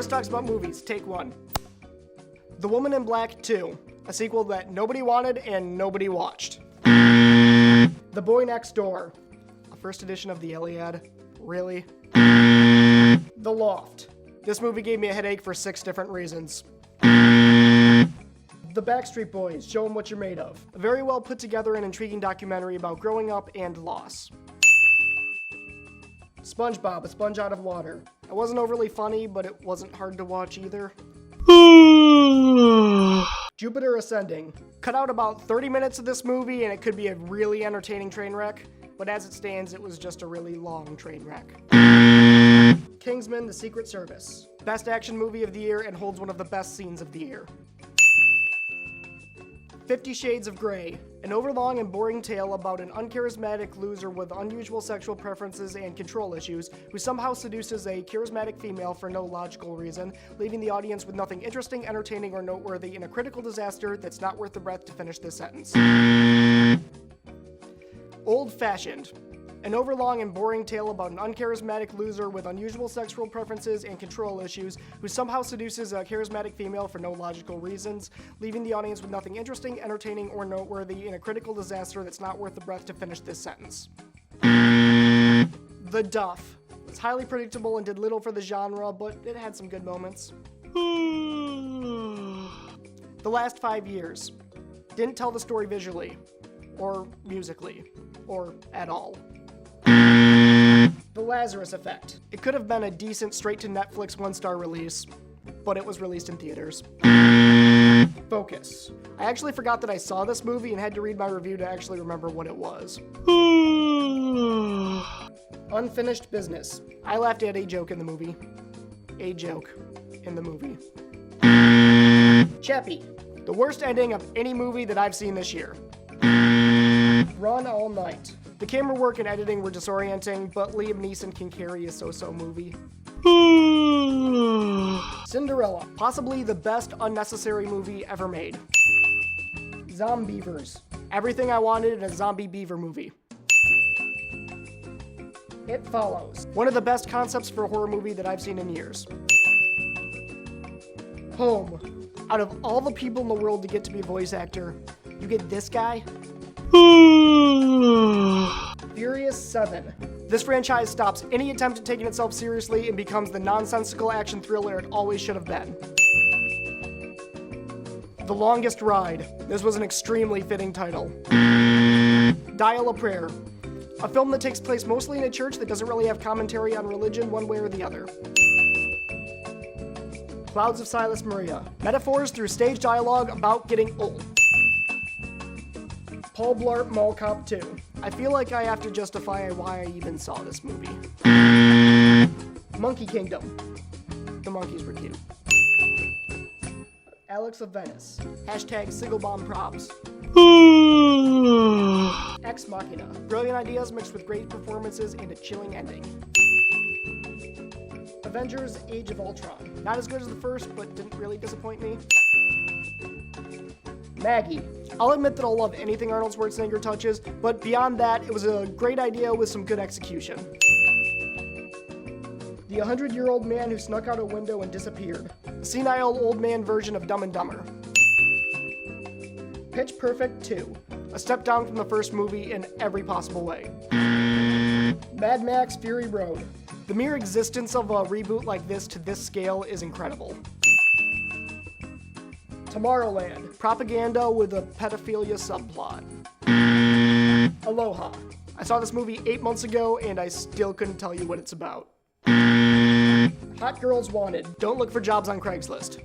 Talks About Movies, take 1. The Woman in Black 2, a sequel that nobody wanted and nobody watched. The Boy Next Door, a first edition of the Iliad. Really? The Loft. This movie gave me a headache for 6 different reasons. The Backstreet Boys, Show 'Em What You're Made Of. A very well put together and intriguing documentary about growing up and loss. SpongeBob, A Sponge Out of Water. It wasn't overly funny, but it wasn't hard to watch either. Jupiter Ascending. Cut out about 30 minutes of this movie and it could be a really entertaining train wreck, but as it stands, it was just a really long train wreck. Kingsman, The Secret Service. Best action movie of the year and holds one of the best scenes of the year. 50 Shades of Grey, an overlong and boring tale about an uncharismatic loser with unusual sexual preferences and control issues who somehow seduces a charismatic female for no logical reason, leaving the audience with nothing interesting, entertaining, or noteworthy in a critical disaster that's not worth the breath to finish this sentence. Old Fashioned, an overlong and boring tale about an uncharismatic loser with unusual sexual preferences and control issues who somehow seduces a charismatic female for no logical reasons, leaving the audience with nothing interesting, entertaining, or noteworthy in a critical disaster that's not worth the breath to finish this sentence. The Duff. It's highly predictable and did little for the genre, but it had some good moments. The Last 5 Years. Didn't tell the story visually, or musically, or at all. The Lazarus Effect. It could have been a decent straight-to-Netflix 1-star release, but it was released in theaters. Focus. I actually forgot that I saw this movie and had to read my review to actually remember what it was. Unfinished Business. I laughed at a joke in the movie. A joke in the movie. Chappie. The worst ending of any movie that I've seen this year. Run All Night. The camera work and editing were disorienting, but Liam Neeson can carry a so-so movie. Cinderella. Possibly the best unnecessary movie ever made. Zombievers. Everything I wanted in a zombie beaver movie. It Follows. One of the best concepts for a horror movie that I've seen in years. Home. Out of all the people in the world to get to be a voice actor, you get this guy? Furious 7. This franchise stops any attempt at taking itself seriously and becomes the nonsensical action thriller it always should have been. The Longest Ride. This was an extremely fitting title. Dial a Prayer. A film that takes place mostly in a church that doesn't really have commentary on religion one way or the other. Clouds of Silas Maria. Metaphors through stage dialogue about getting old. Paul Blart Mall Cop 2. I feel like I have to justify why I even saw this movie. Monkey Kingdom. The monkeys were cute. Alex of Venice. Hashtag single bomb props. Ex Machina. Brilliant ideas mixed with great performances and a chilling ending. Avengers Age of Ultron. Not as good as the first, but didn't really disappoint me. Maggie. I'll admit that I'll love anything Arnold Schwarzenegger touches, but beyond that, it was a great idea with some good execution. The 100-year-old man who snuck out a window and disappeared. A senile old man version of Dumb and Dumber. Pitch Perfect 2. A step down from the first movie in every possible way. Mad Max Fury Road. The mere existence of a reboot like this to this scale is incredible. Tomorrowland. Propaganda with a pedophilia subplot. Aloha. I saw this movie 8 months ago and I still couldn't tell you what it's about. Hot Girls Wanted. Don't look for jobs on Craigslist.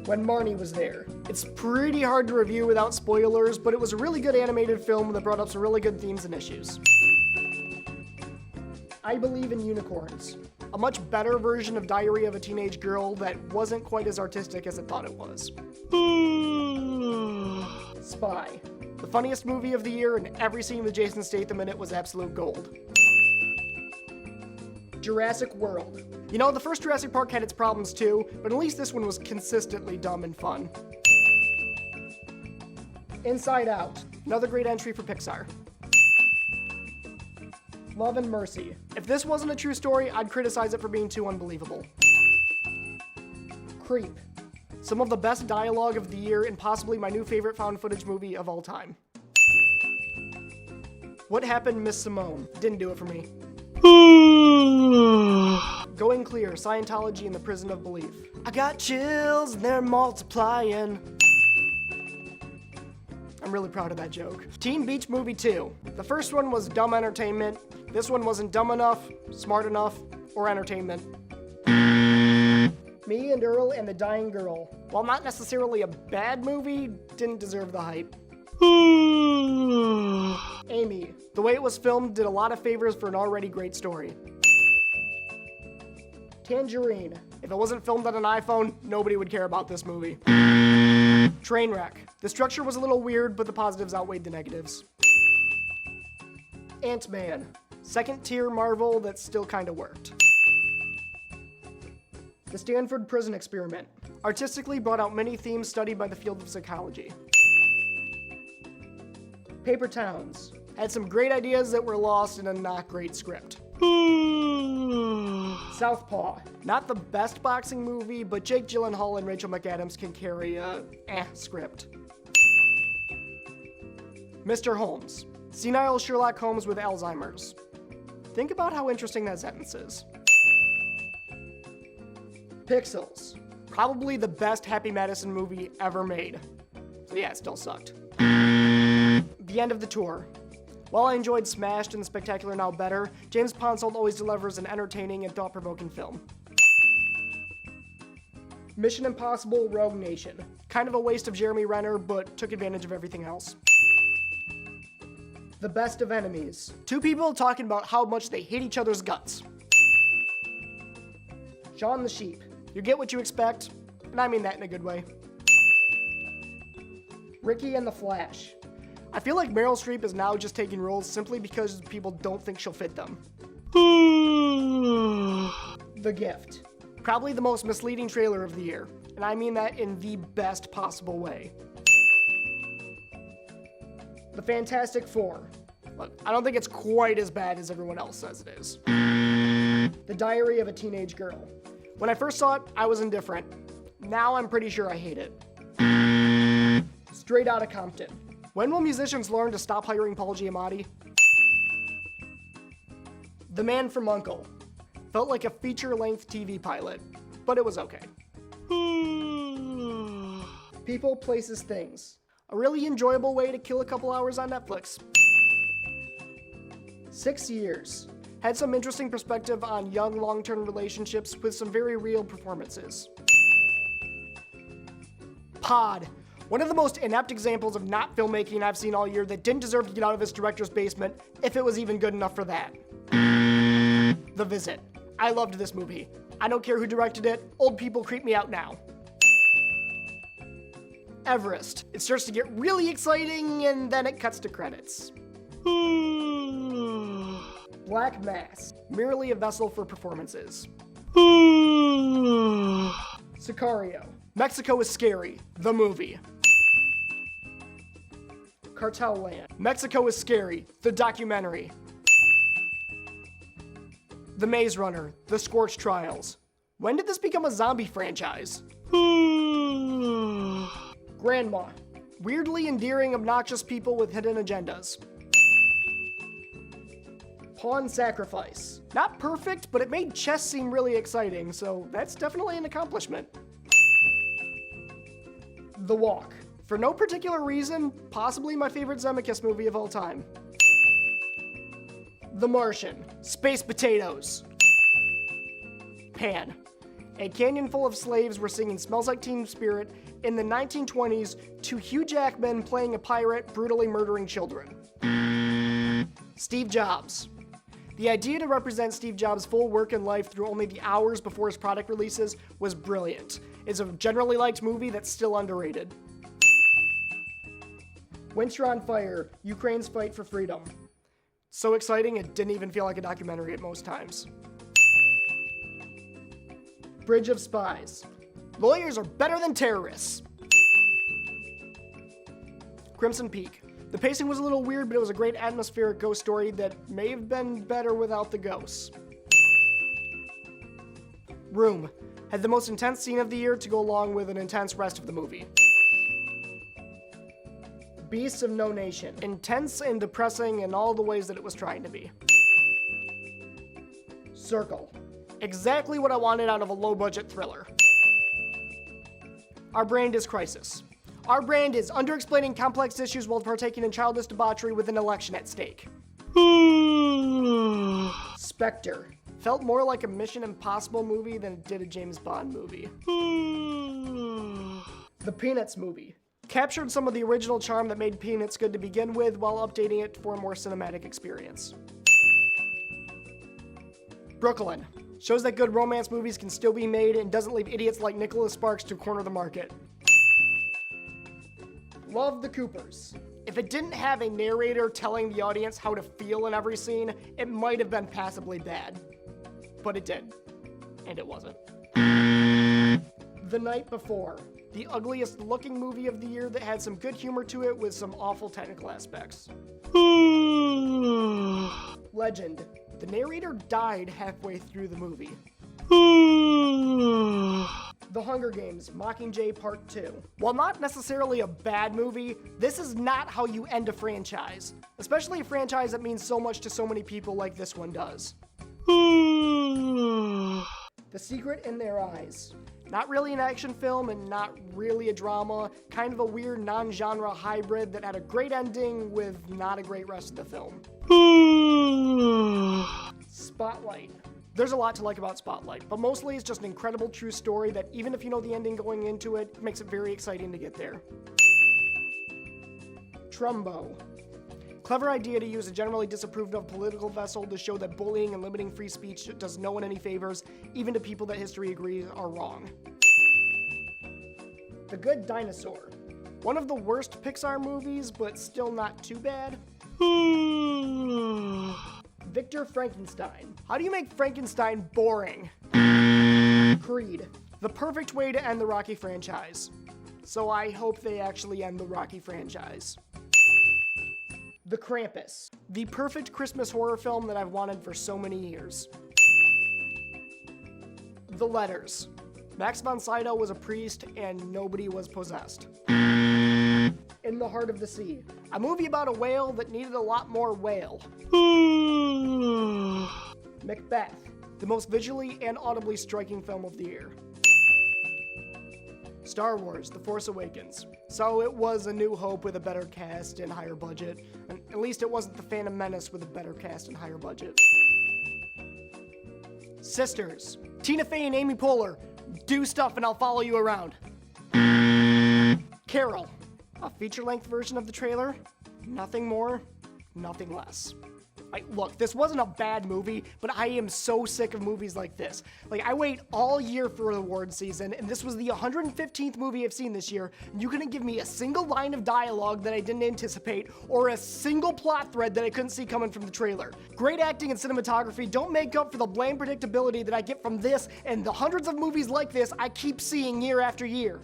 When Marnie Was There. It's pretty hard to review without spoilers, but it was a really good animated film that brought up some really good themes and issues. I Believe in Unicorns. A much better version of Diary of a Teenage Girl that wasn't quite as artistic as it thought it was. Spy. The funniest movie of the year, and every scene with Jason Statham in it was absolute gold. Jurassic World. You know, the first Jurassic Park had its problems too, but at least this one was consistently dumb and fun. Inside Out. Another great entry for Pixar. Love and Mercy. If this wasn't a true story, I'd criticize it for being too unbelievable. Creep. Some of the best dialogue of the year and possibly my new favorite found footage movie of all time. What Happened, Miss Simone? Didn't do it for me. Going Clear, Scientology and the Prison of Belief. I got chills and they're multiplying. I'm really proud of that joke. Teen Beach Movie 2. The first one was dumb entertainment. This one wasn't dumb enough, smart enough, or entertainment. Me and Earl and the Dying Girl. While not necessarily a bad movie, didn't deserve the hype. Amy. The way it was filmed did a lot of favors for an already great story. Tangerine. If it wasn't filmed on an iPhone, nobody would care about this movie. Trainwreck. The structure was a little weird, but the positives outweighed the negatives. Ant-Man. Second tier Marvel that still kinda worked. The Stanford Prison Experiment. Artistically brought out many themes studied by the field of psychology. Paper Towns. Had some great ideas that were lost in a not great script. Southpaw. Not the best boxing movie, but Jake Gyllenhaal and Rachel McAdams can carry a script. Mr. Holmes. Senile Sherlock Holmes with Alzheimer's. Think about how interesting that sentence is. Pixels. Probably the best Happy Madison movie ever made. So yeah, it still sucked. The End of the Tour. While I enjoyed Smashed and Spectacular Now better, James Ponsoldt always delivers an entertaining and thought-provoking film. Mission Impossible Rogue Nation. Kind of a waste of Jeremy Renner, but took advantage of everything else. The Best of Enemies. Two people talking about how much they hate each other's guts. Shaun the Sheep. You get what you expect, and I mean that in a good way. Ricky and the Flash. I feel like Meryl Streep is now just taking roles simply because people don't think she'll fit them. The Gift. Probably the most misleading trailer of the year, and I mean that in the best possible way. The Fantastic Four. Look, I don't think it's quite as bad as everyone else says it is. The Diary of a Teenage Girl. When I first saw it, I was indifferent. Now I'm pretty sure I hate it. Straight Outta Compton. When will musicians learn to stop hiring Paul Giamatti? The Man from U.N.C.L.E. Felt like a feature-length TV pilot, but it was okay. People, Places, Things. A really enjoyable way to kill a couple hours on Netflix. 6 Years. Had some interesting perspective on young, long-term relationships with some very real performances. Pod. One of the most inept examples of not filmmaking I've seen all year that didn't deserve to get out of its director's basement, if it was even good enough for that. The Visit. I loved this movie. I don't care who directed it, old people creep me out now. Everest. It starts to get really exciting and then it cuts to credits. Black Mass. Merely a vessel for performances. Sicario. Mexico is Scary, the movie. Cartel Land. Mexico is Scary, the documentary. The Maze Runner, The Scorch Trials. When did this become a zombie franchise? Grandma. Weirdly endearing, obnoxious people with hidden agendas. Pawn Sacrifice. Not perfect, but it made chess seem really exciting, so that's definitely an accomplishment. The Walk. For no particular reason, possibly my favorite Zemeckis movie of all time. The Martian. Space potatoes. Pan. A canyon full of slaves were singing Smells Like Teen Spirit in the 1920s to Hugh Jackman playing a pirate brutally murdering children. Steve Jobs. The idea to represent Steve Jobs' full work and life through only the hours before his product releases was brilliant. It's a generally liked movie that's still underrated. Winter on Fire, Ukraine's fight for freedom. So exciting it didn't even feel like a documentary at most times. Bridge of Spies. Lawyers are better than terrorists. Crimson Peak. The pacing was a little weird, but it was a great atmospheric ghost story that may have been better without the ghosts. Room. Had the most intense scene of the year to go along with an intense rest of the movie. Beasts of No Nation. Intense and depressing in all the ways that it was trying to be. Circle. Exactly what I wanted out of a low-budget thriller. Our Brand is Crisis. Our Brand is under-explaining complex issues while partaking in childish debauchery with an election at stake. SPECTRE. Felt more like a Mission Impossible movie than it did a James Bond movie. The Peanuts movie. Captured some of the original charm that made Peanuts good to begin with while updating it for a more cinematic experience. Brooklyn. Shows that good romance movies can still be made and doesn't leave idiots like Nicholas Sparks to corner the market. Love the Coopers. If it didn't have a narrator telling the audience how to feel in every scene, it might have been passably bad. But it did. And it wasn't. The Night Before. The ugliest looking movie of the year that had some good humor to it with some awful technical aspects. Legend. The narrator died halfway through the movie. The Hunger Games, Mockingjay Part 2. While not necessarily a bad movie, this is not how you end a franchise. Especially a franchise that means so much to so many people like this one does. The Secret in Their Eyes. Not really an action film and not really a drama, kind of a weird non-genre hybrid that had a great ending with not a great rest of the film. Spotlight. There's a lot to like about Spotlight, but mostly it's just an incredible true story that even if you know the ending going into it, makes it very exciting to get there. Trumbo. Clever idea to use a generally disapproved of political vessel to show that bullying and limiting free speech does no one any favors, even to people that history agrees are wrong. The Good Dinosaur. One of the worst Pixar movies, but still not too bad. Victor Frankenstein. How do you make Frankenstein boring? Creed. The perfect way to end the Rocky franchise. So I hope they actually end the Rocky franchise. The Krampus. The perfect Christmas horror film that I've wanted for so many years. The Letters. Max von Sydow was a priest and nobody was possessed. In the Heart of the Sea. A movie about a whale that needed a lot more whale. Macbeth. The most visually and audibly striking film of the year. Star Wars: The Force Awakens. So it was A New Hope with a better cast and higher budget. And at least it wasn't The Phantom Menace with a better cast and higher budget. Sisters. Tina Fey and Amy Poehler. Do stuff and I'll follow you around. Carol. A feature-length version of the trailer. Nothing more, nothing less. Look, this wasn't a bad movie, but I am so sick of movies like this. I wait all year for award season, and this was the 115th movie I've seen this year, and you couldn't give me a single line of dialogue that I didn't anticipate, or a single plot thread that I couldn't see coming from the trailer. Great acting and cinematography don't make up for the bland predictability that I get from this and the hundreds of movies like this I keep seeing year after year.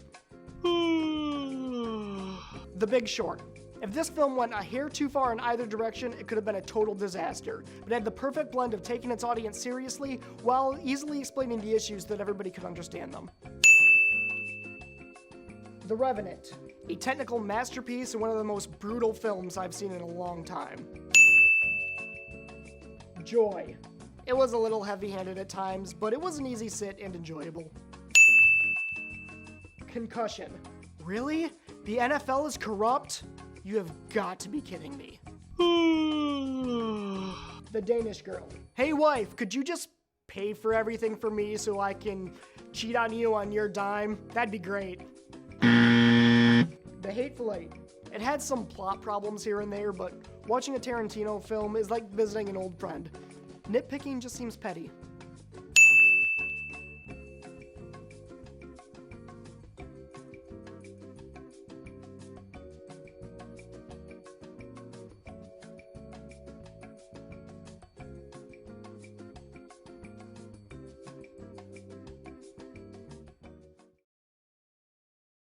The Big Short. If this film went a hair too far in either direction, it could have been a total disaster, but it had the perfect blend of taking its audience seriously while easily explaining the issues that everybody could understand them. The Revenant. A technical masterpiece and one of the most brutal films I've seen in a long time. Joy. It was a little heavy-handed at times, but it was an easy sit and enjoyable. Concussion. Really? The NFL is corrupt? You have got to be kidding me. The Danish Girl. Hey wife, could you just pay for everything for me so I can cheat on you on your dime? That'd be great. The Hateful Eight. It had some plot problems here and there, but watching a Tarantino film is like visiting an old friend. Nitpicking just seems petty.